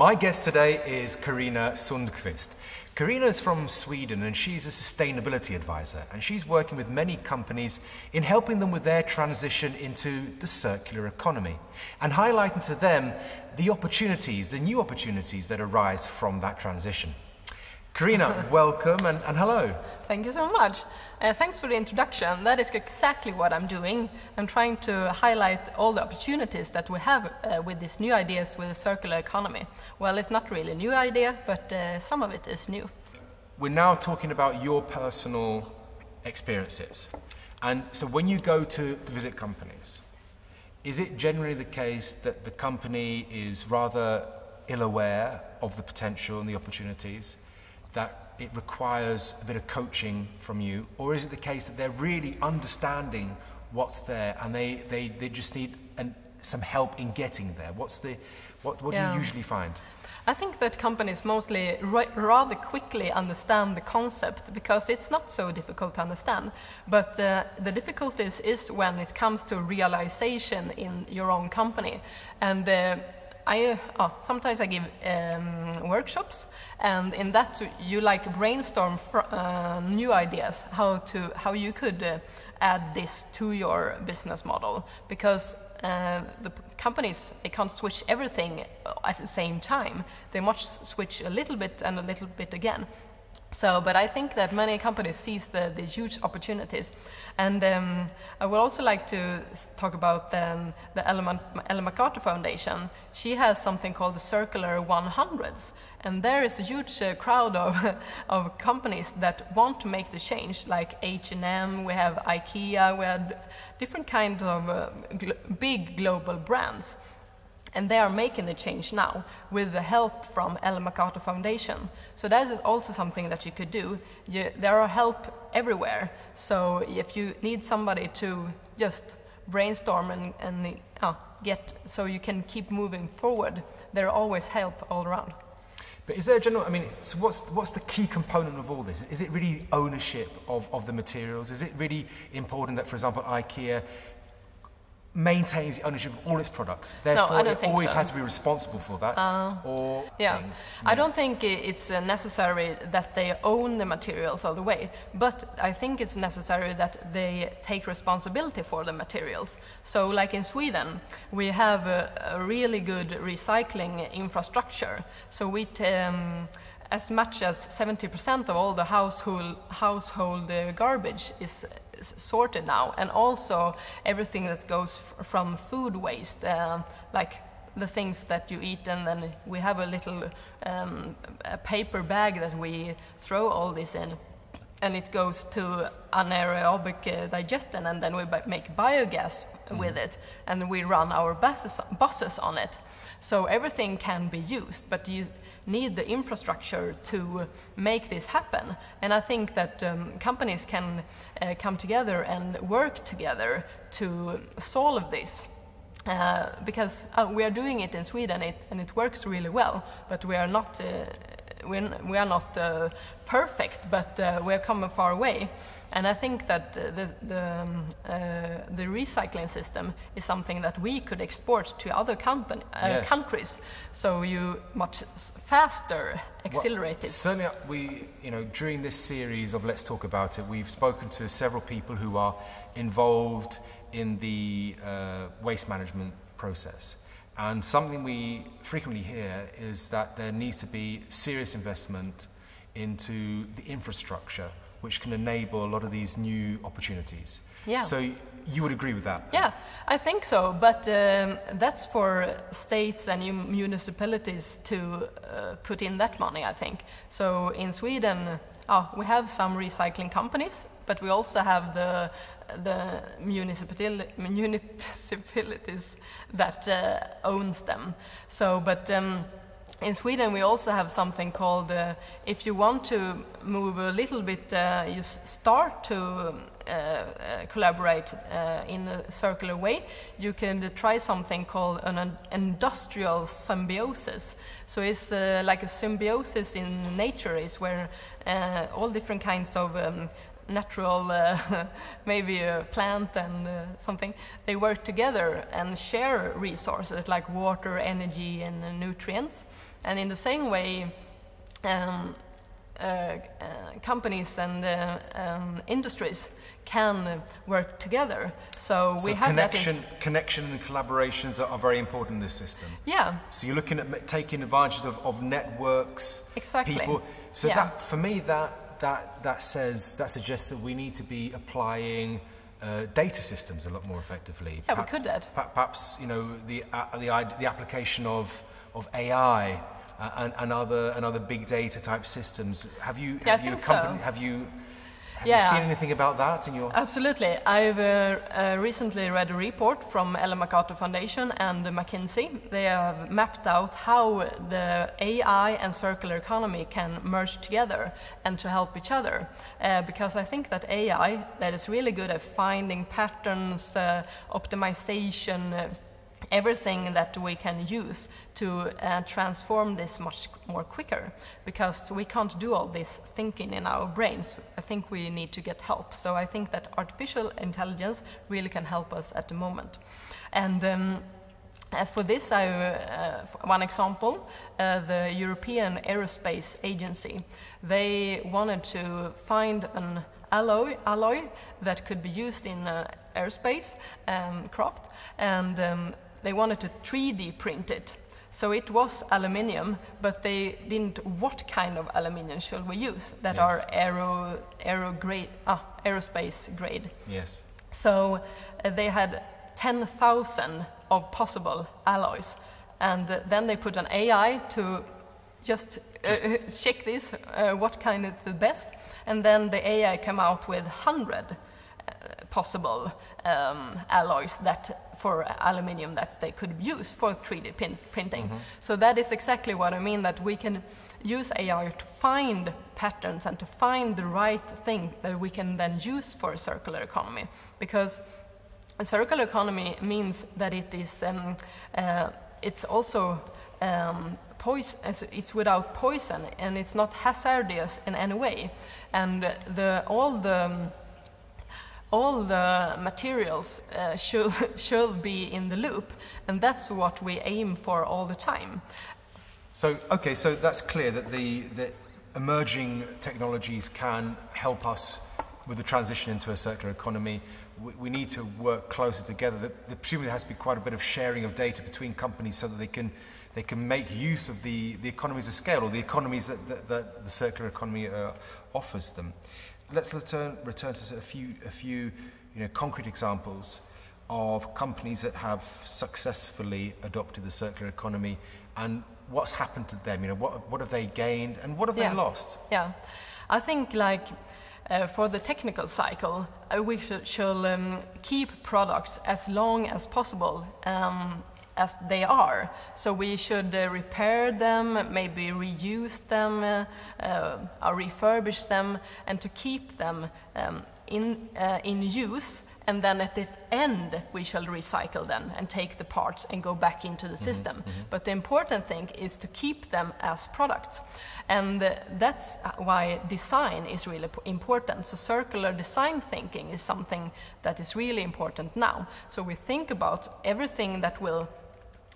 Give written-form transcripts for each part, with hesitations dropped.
My guest today is Carina Sundqvist. Carina is from Sweden and she's a sustainability advisor, and she's working with many companies in helping them with their transition into the circular economy and highlighting to them the opportunities, the new opportunities that arise from that transition. Carina, welcome and hello. Thank you so much. Thanks for the introduction. That is exactly what I'm doing. I'm trying to highlight all the opportunities that we have with these new ideas with the circular economy. Well, it's not really a new idea, but some of it is new. We're now talking about your personal experiences. And so when you go to visit companies, is it generally the case that the company is rather ill-aware of the potential and the opportunities, that it requires a bit of coaching from you, or is it the case that they're really understanding what's there and they just need some help in getting there? What do you usually find? I think that companies mostly rather quickly understand the concept because it's not so difficult to understand. But the difficulties is when it comes to realization in your own company. And sometimes I give workshops, and in that you brainstorm new ideas how you could add this to your business model, because the companies, they can't switch everything at the same time. They must switch a little bit and a little bit again. So, but I think that many companies seize the huge opportunities. And I would also like to talk about the Ellen MacArthur Foundation. She has something called the Circular 100s. And there is a huge crowd of companies that want to make the change, like H&M, we have IKEA, we have different kinds of big global brands. And they are making the change now with the help from Ellen MacArthur Foundation. So that is also something that you could do. There are help everywhere. So if you need somebody to just brainstorm and get so you can keep moving forward, there are always help all around. But is there a general, so what's the key component of all this? Is it really ownership of the materials? Is it really important that, for example, IKEA maintains the ownership of all its products? Therefore, no, I don't think always so. has to be responsible for that. I don't think it's necessary that they own the materials all the way, but I think it's necessary that they take responsibility for the materials. So, like in Sweden, we have a really good recycling infrastructure. So we as much as 70% of all the household garbage is sorted now, and also everything that goes from food waste, like the things that you eat, and then we have a little a paper bag that we throw all this in, and it goes to anaerobic digestion, and then we make biogas with it, and we run our buses on it. So everything can be used, but you need the infrastructure to make this happen. And I think that companies can come together and work together to solve this. Because we are doing it in Sweden, and it works really well, but we are not perfect, but we are coming far away. And I think that the recycling system is something that we could export to other countries, so you much faster accelerate it. Certainly, during this series of Let's Talk About It, we've spoken to several people who are involved in the waste management process. And something we frequently hear is that there needs to be serious investment into the infrastructure which can enable a lot of these new opportunities. Yeah. So you would agree with that? Yeah, I think so, but that's for states and municipalities to put in that money, I think. So in Sweden, we have some recycling companies, but we also have the municipalities that owns them. So, but in Sweden we also have something called, if you want to move a little bit, you start to collaborate in a circular way, you can try something called an industrial symbiosis. So it's like a symbiosis in nature is where all different kinds of natural, maybe a plant and something, they work together and share resources like water, energy and nutrients. And in the same way, companies and industries can work together. So we have connection and collaborations are very important in this system. Yeah. So you're looking at taking advantage of networks, exactly. people. So that, for me, that suggests that we need to be applying data systems a lot more effectively. Yeah, we could that. Perhaps the application of AI and other big data type systems. Have you seen anything about that in your? Absolutely. I've recently read a report from Ellen MacArthur Foundation and McKinsey. They have mapped out how the AI and circular economy can merge together and to help each other. Because I think that AI, that is really good at finding patterns, optimization, everything that we can use to transform this much more quicker, because we can't do all this thinking in our brains. I think we need to get help. So I think that artificial intelligence really can help us at the moment. And for this, one example, the European Aerospace Agency, they wanted to find an alloy that could be used in aerospace craft, and they wanted to 3D print it. So it was aluminium, but they didn't what kind of aluminium should we use that are aerospace grade. Yes. So they had 10,000 of possible alloys, and then they put an AI to just check this, what kind is the best, and then the AI came out with 100 possible alloys for aluminium that they could use for 3D printing. Mm-hmm. So that is exactly what I mean, that we can use AI to find patterns and to find the right thing that we can then use for a circular economy. Because a circular economy means that it is, it's also it's without poison, and it's not hazardous in any way. And all the materials should be in the loop, and that's what we aim for all the time. So, okay, so that's clear that the emerging technologies can help us with the transition into a circular economy. We need to work closer together. Presumably there has to be quite a bit of sharing of data between companies so that they can make use of the economies of scale, or the economies that the circular economy offers them. Let's return to a few concrete examples of companies that have successfully adopted the circular economy, and what's happened to them. What have they gained and what have they lost? Yeah, I think for the technical cycle, we should keep products as long as possible as they are. So we should repair them, maybe reuse them, or refurbish them, and to keep them in use. And then at the end, we shall recycle them and take the parts and go back into the system. Mm-hmm. But the important thing is to keep them as products. And that's why design is really important. So circular design thinking is something that is really important now. So we think about everything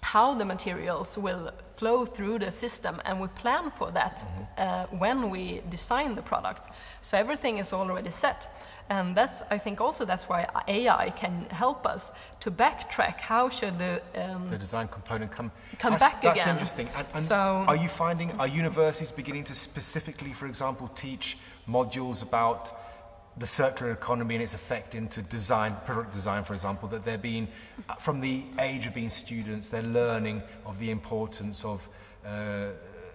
how the materials will flow through the system, and we plan for that when we design the product. So everything is already set. And I think that's why AI can help us to backtrack how should the design component come back again. That's interesting. And so, are universities beginning to specifically, for example, teach modules about the circular economy and its effect into product design, for example, that they're being, from the age of being students, they're learning of the importance of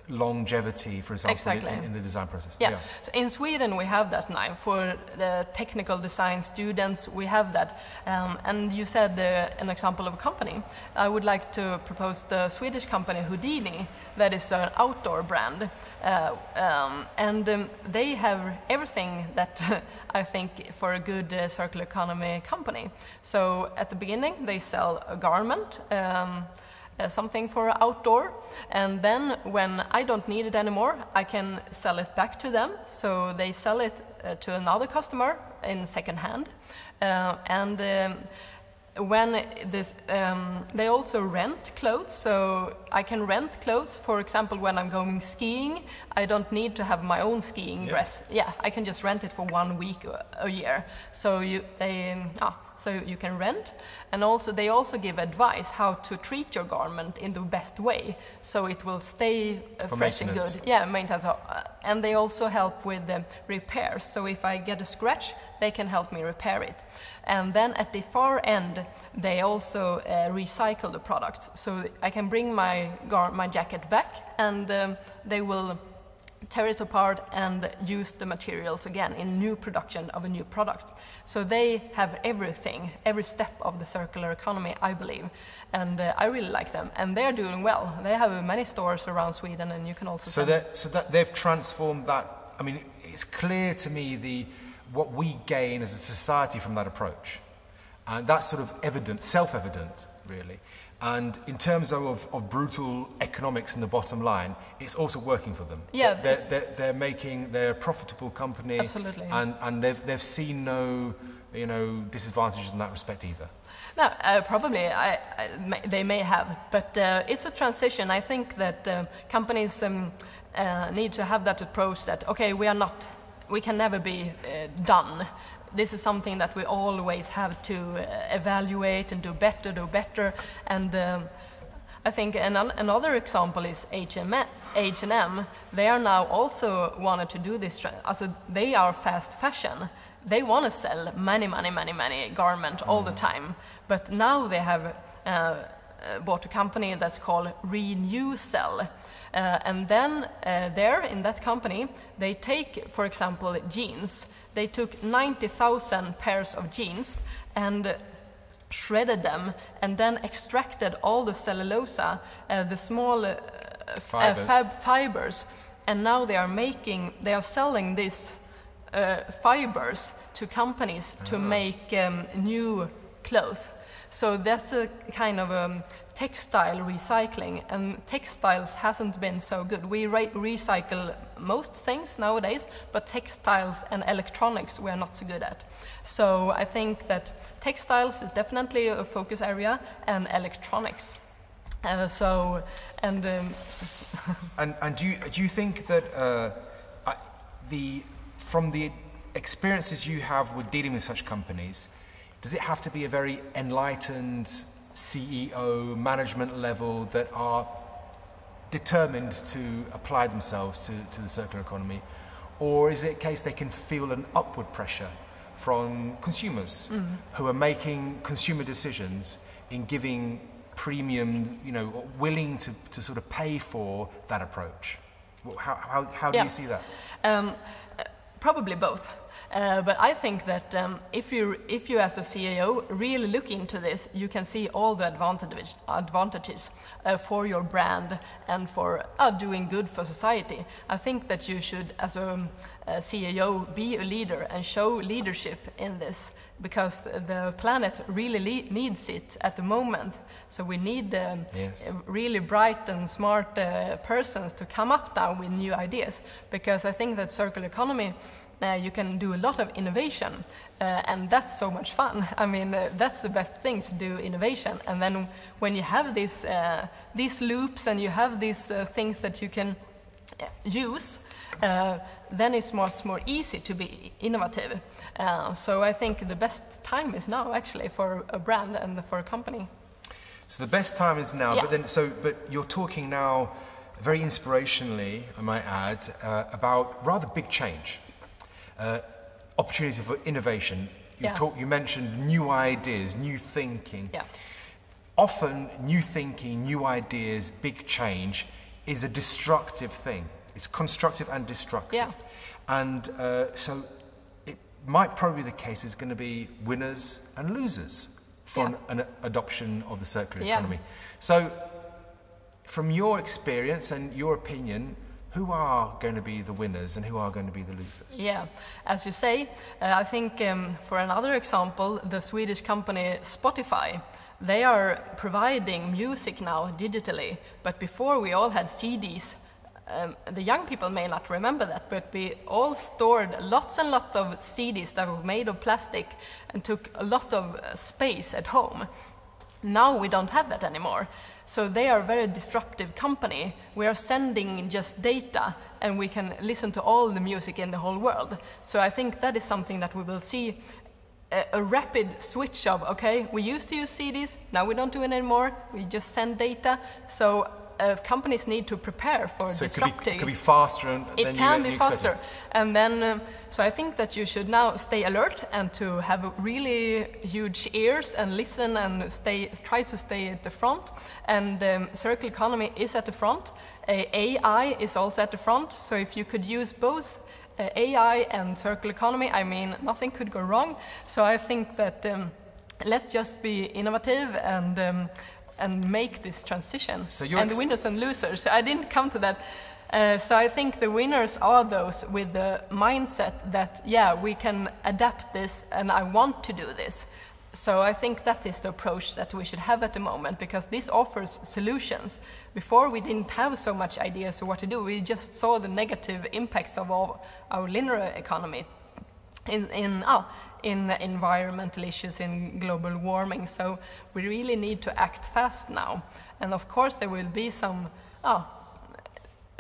longevity, for example, Exactly. in the design process. Yeah. So in Sweden we have that now. For the technical design students we have that. And you said an example of a company. I would like to propose the Swedish company Houdini, that is an outdoor brand. They have everything that I think for a good circular economy company. So at the beginning they sell a garment, something for outdoor, and then when I don't need it anymore I can sell it back to them, so they sell it to another customer in second hand, when this, they also rent clothes, so I can rent clothes. For example, when I'm going skiing, I don't need to have my own skiing dress. Yeah, I can just rent it for 1 week a year. So you can rent, and also they also give advice how to treat your garment in the best way, so it will stay fresh and good. Yeah, maintenance. And they also help with the repairs. So if I get a scratch, they can help me repair it. And then at the far end, they also recycle the products. So I can bring my jacket back, and they will tear it apart and use the materials again in new production of a new product. So they have everything, every step of the circular economy, I believe. And I really like them. And they're doing well. They have many stores around Sweden, and you can also... So that they've transformed that. I mean, it's clear to me what we gain as a society from that approach. And that's sort of evident, self-evident, really. And in terms of brutal economics in the bottom line, it's also working for them. Yeah, they're a profitable company. Absolutely. And they've seen no, disadvantages in that respect either. No, probably they may have, but it's a transition. I think that companies need to have that approach that, okay, we can never be done. This is something that we always have to evaluate and do better. And I think another example is H&M. They are now also wanted to do this. They are fast fashion. They want to sell many garments all the time. But now they have bought a company that's called Renewcell. And then there in that company, they take, for example, jeans. They took 90,000 pairs of jeans and shredded them, and then extracted all the cellulose, the small fibers, and now they are selling these fibers to companies to make new clothes. So that's a kind of textile recycling, and textiles hasn't been so good. We recycle most things nowadays, but textiles and electronics we're not so good at. So I think that textiles is definitely a focus area, and electronics. And do you think that from the experiences you have with dealing with such companies, does it have to be a very enlightened CEO, management level that are determined to apply themselves to the circular economy? Or is it a case they can feel an upward pressure from consumers who are making consumer decisions in giving premium, willing to sort of pay for that approach? How do you see that? Probably both. But I think that if you as a CEO really look into this, you can see all the advantages for your brand and for doing good for society. I think that you should, as a CEO, be a leader and show leadership in this, because the planet really needs it at the moment. So we need really bright and smart persons to come up now with new ideas, because I think that circular economy, you can do a lot of innovation, and that's so much fun. I mean, that's the best thing, to do innovation. And then when you have these loops and you have these things that you can use, then it's much more easy to be innovative. So I think the best time is now, actually, for a brand and for a company. So the best time is now, yeah. But you're talking now very inspirationally, I might add, about rather big change. Opportunity for innovation. You mentioned new ideas, new thinking. Yeah. Often new thinking, new ideas, big change is a destructive thing. It's constructive and destructive. Yeah. And so it might probably be the case there's going to be winners and losers from an adoption of the circular economy. So from your experience and your opinion, who are going to be the winners and who are going to be the losers? Yeah, as you say, I think for another example, the Swedish company Spotify, they are providing music now digitally, but before we all had CDs. The young people may not remember that, but we all stored lots and lots of CDs that were made of plastic and took a lot of space at home. Now we don't have that anymore. So they are a very disruptive company. We are sending just data and we can listen to all the music in the whole world. So I think that is something that we will see a rapid switch of, okay, we used to use CDs, now we don't do it anymore, we just send data. So companies need to prepare for disrupting. It could be faster than it can be faster. And then, so I think that you should now stay alert and to have really huge ears and listen and try to stay at the front. And circular economy is at the front. AI is also at the front. So if you could use both AI and circular economy, I mean, nothing could go wrong. So I think that let's just be innovative and make this transition. So and the winners and losers. I didn't come to that. So I think the winners are those with the mindset that, yeah, we can adapt this and I want to do this. So I think that is the approach that we should have at the moment, because this offers solutions. Before we didn't have so much ideas of what to do. We just saw the negative impacts of our linear economy in environmental issues, in global warming. So we really need to act fast now. And of course there will be some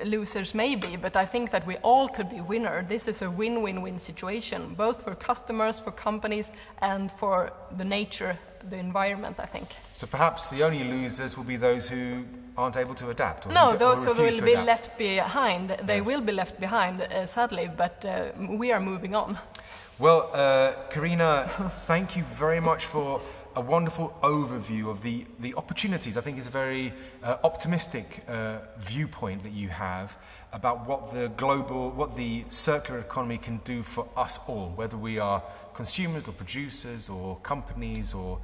losers maybe, but I think that we all could be winner. This is a win-win-win situation, both for customers, for companies, and for the nature, the environment, I think. So perhaps the only losers will be those who aren't able to adapt? Or no, those who will be left behind. They will be left behind, sadly, but we are moving on. Well, Carina, thank you very much for a wonderful overview of the opportunities. I think it's a very optimistic viewpoint that you have about what the circular economy can do for us all, whether we are consumers or producers or companies or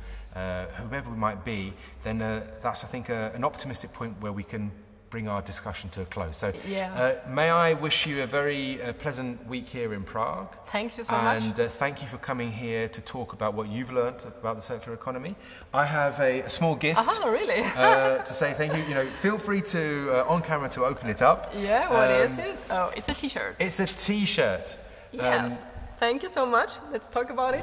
whomever we might be. Then that's, I think, an optimistic point where we can bring our discussion to a close. So may I wish you a very pleasant week here in Prague. Thank you so much. And thank you for coming here to talk about what you've learned about the circular economy. I have a small gift really? to say thank you. You know, feel free to, on camera, to open it up. Yeah, what is it? Oh, it's a t-shirt. It's a t-shirt. Yes. Thank you so much. Let's talk about it.